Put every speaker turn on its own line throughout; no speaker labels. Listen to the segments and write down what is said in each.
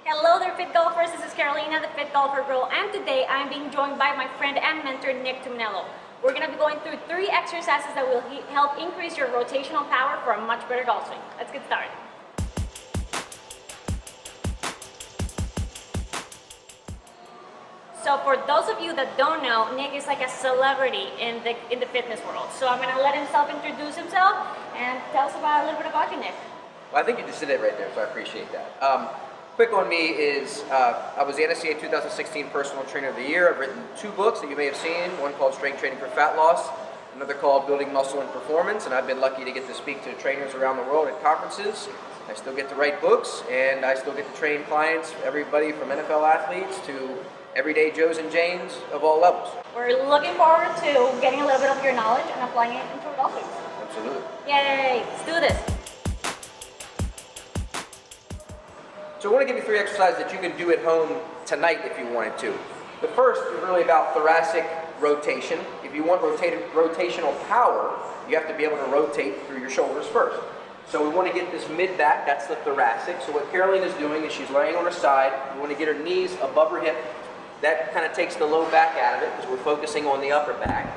Hello there, Fit Golfers. This is Carolina, the Fit Golfer Girl, and today I'm being joined by my friend and mentor, Tumminello. We're going to be going through 3 exercises that will help increase your rotational power for a much better golf swing. Let's get started. So for those of you that don't know, Nick is like a celebrity in the fitness world. So I'm going to let himself introduce himself and tell us about a little bit about you, Nick.
Well, I think you just did it right there, so I appreciate that. Quick on me is I was the NSCA 2016 Personal Trainer of the Year. I've written 2 books that you may have seen, one called Strength Training for Fat Loss, another called Building Muscle and Performance, and I've been lucky to get to speak to trainers around the world at conferences. I still get to write books, and I still get to train clients, everybody from NFL athletes to everyday Joes and Janes of all levels.
We're looking forward to getting a little bit of your knowledge and applying it into our golf swings.
Absolutely.
Yay, let's do this.
So I want to give you 3 exercises that you can do at home tonight if you wanted to. The first is really about thoracic rotation. If you want rotational power, you have to be able to rotate through your shoulders first. So we want to get this mid-back, that's the thoracic. So what Caroline is doing is she's laying on her side. We want to get her knees above her hip. That kind of takes the low back out of it because we're focusing on the upper back.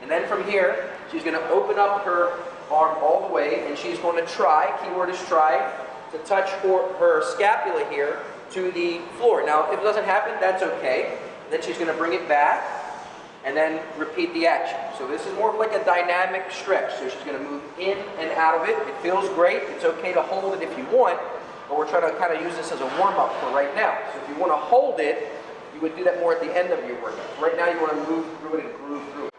And then from here, she's going to open up her arm all the way, and she's going to try, keyword is try, to touch her scapula here to the floor. Now, if it doesn't happen, that's okay. Then she's going to bring it back and then repeat the action. So this is more of like a dynamic stretch. So she's going to move in and out of it. It feels great. It's okay to hold it if you want, but we're trying to kind of use this as a warm-up for right now. So if you want to hold it, you would do that more at the end of your workout. Right now, you want to move through it and groove through it.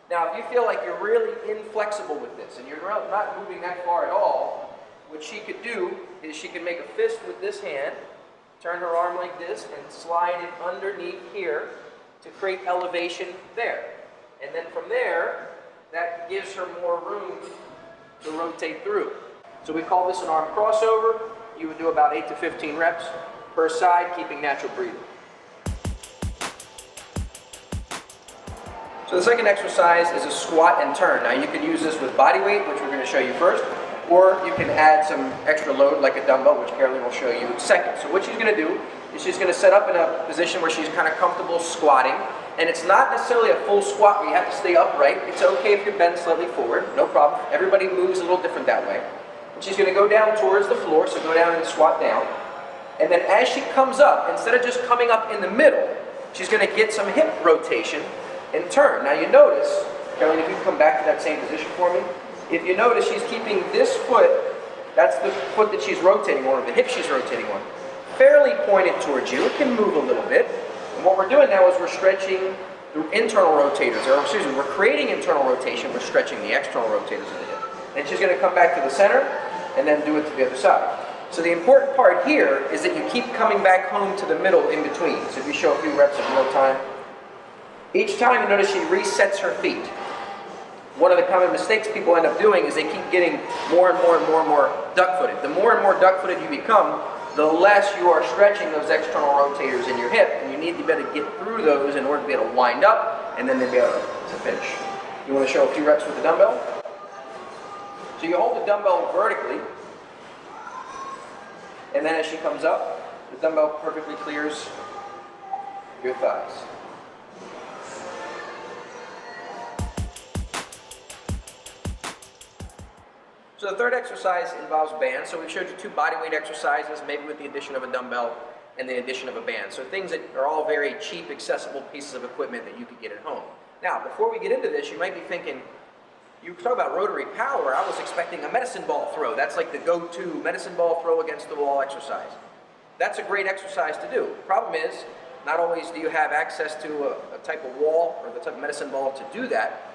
Now, if you feel like you're really inflexible with this and you're not moving that far at all, what she could do is she can make a fist with this hand, turn her arm like this, and slide it underneath here to create elevation there. And then from there, that gives her more room to rotate through. So we call this an arm crossover. You would do about 8 to 15 reps per side, keeping natural breathing. So the second exercise is a squat and turn. Now you can use this with body weight, which we're going to show you first, or you can add some extra load like a dumbbell, which Caroline will show you second. So what she's going to do is she's going to set up in a position where she's kind of comfortable squatting. And it's not necessarily a full squat where you have to stay upright. It's okay if you bend slightly forward, no problem. Everybody moves a little different that way. And she's going to go down towards the floor, so go down and squat down. And then as she comes up, instead of just coming up in the middle, she's going to get some hip rotation and turn. Now you notice, Caroline, if you can come back to that same position for me. If you notice, she's keeping this foot, that's the foot that she's rotating on, or the hip she's rotating on, fairly pointed towards you. It can move a little bit. And what we're doing now is we're stretching the internal rotators, or excuse me, we're creating internal rotation, we're stretching the external rotators of the hip. And she's going to come back to the center, and then do it to the other side. So the important part here is that you keep coming back home to the middle in between. So if you show a few reps of real time, each time you notice she resets her feet. One of the common mistakes people end up doing is they keep getting more and more duck-footed. The more and more duck-footed you become, the less you are stretching those external rotators in your hip, and you need to be able to get through those in order to be able to wind up and then to be able to finish. You want to show a few reps with the dumbbell? So you hold the dumbbell vertically, and then as she comes up, the dumbbell perfectly clears your thighs. So the third exercise involves bands. So we showed you 2 bodyweight exercises, maybe with the addition of a dumbbell and the addition of a band. So things that are all very cheap, accessible pieces of equipment that you could get at home. Now, before we get into this, you might be thinking, you talk about rotary power, I was expecting a medicine ball throw. That's like the go-to medicine ball throw against the wall exercise. That's a great exercise to do. The problem is, not always do you have access to a type of wall or the type of medicine ball to do that.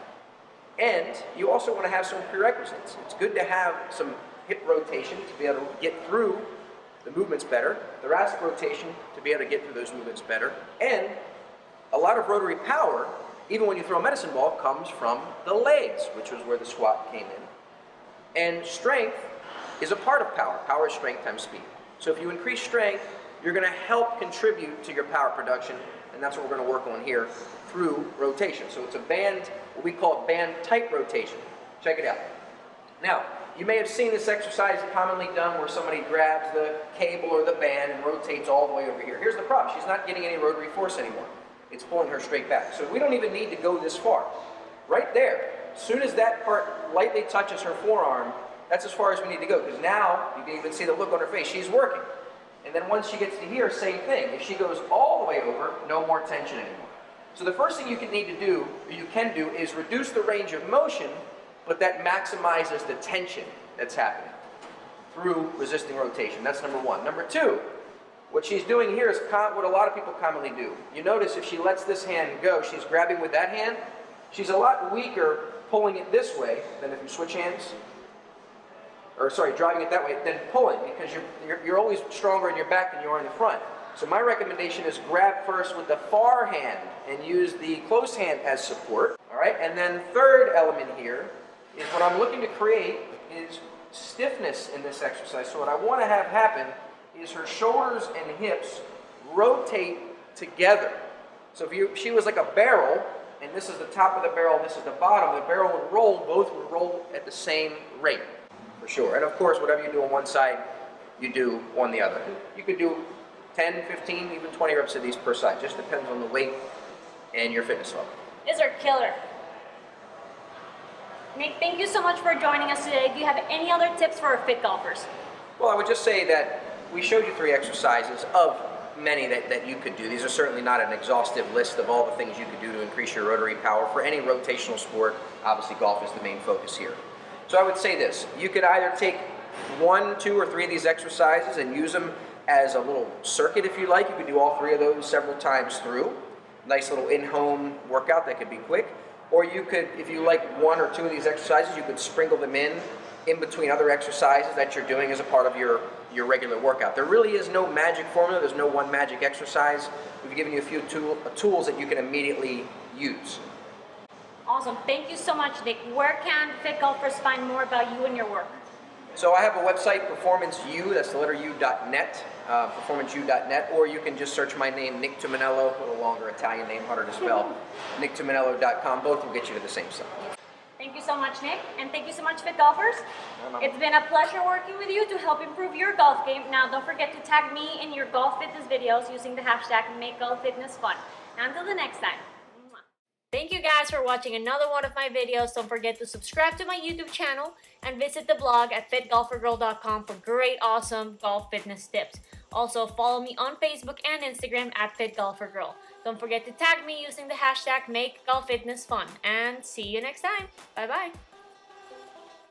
And you also want to have some prerequisites. It's good to have some hip rotation to be able to get through the movements better, thoracic rotation to be able to get through those movements better, and a lot of rotary power, even when you throw a medicine ball, comes from the legs, which was where the squat came in. And strength is a part of power. Power is strength times speed. So if you increase strength, you're going to help contribute to your power production, and that's what we're going to work on here through rotation. So it's a band, what we call band type rotation. Check it out. Now, You may have seen this exercise commonly done where somebody grabs the cable or the band and rotates all the way over here. Here's the problem. She's not getting any rotary force anymore. It's pulling her straight back. So we don't even need to go this far. Right there, as soon as that part lightly touches her forearm, that's as far as we need to go. Because now, you can even see the look on her face. She's working. And then once she gets to here, same thing. If she goes all the way over, no more tension anymore. So the first thing you can need to do, or you can do, is reduce the range of motion, but that maximizes the tension that's happening through resisting rotation. That's number one. Number two, what she's doing here is what a lot of people commonly do. You notice if she lets this hand go, she's grabbing with that hand. She's a lot weaker pulling it this way than if you switch hands. Or sorry, driving it that way, than pulling, because you're always stronger in your back than you are in the front. So my recommendation is grab first with the far hand and use the close hand as support. All right, and then third element here is what I'm looking to create is stiffness in this exercise. So what I want to have happen is her shoulders and hips rotate together. So if she was like a barrel, and this is the top of the barrel, this is the bottom, the barrel would roll, both would roll at the same rate, for sure. And of course, whatever you do on one side, you do on the other. You could do 10, 15, even 20 reps of these per side. Just depends on the weight and your fitness level.
These are killer. Nick, thank you so much for joining us today. Do you have any other tips for our fit golfers?
Well, I would just say that we showed you 3 exercises of many that you could do. These are certainly not an exhaustive list of all the things you could do to increase your rotary power for any rotational sport. Obviously, golf is the main focus here. So I would say this. You could either take 1, 2, or 3 of these exercises and use them as a little circuit if you like. You could do all 3 of those several times through. Nice little in-home workout that could be quick. Or you could, if you like 1 or 2 of these exercises, you could sprinkle them in between other exercises that you're doing as a part of your regular workout. There really is no magic formula. There's no one magic exercise. We've given you a few tools that you can immediately use.
Awesome. Thank you so much, Nick. Where can fit golfers find more about you and your work?
So I have a website, performanceu, that's the letter u.net, performanceu.net, or you can just search my name, Nick Tumminello, a little longer Italian name, harder to spell, nicktumminello.com. Both will get you to the same site.
Thank you so much, Nick, and thank you so much, fit golfers. It's been a pleasure working with you to help improve your golf game. Now, don't forget to tag me in your golf fitness videos using the hashtag #MakeGolfFitnessFun. Until the next time. Thank you guys for watching another one of my videos. Don't forget to subscribe to my YouTube channel and visit the blog at fitgolfergirl.com for great, awesome golf fitness tips. Also, follow me on Facebook and Instagram at fitgolfergirl. Don't forget to tag me using the hashtag #MakeGolfFitnessFun. And see you next time. Bye-bye.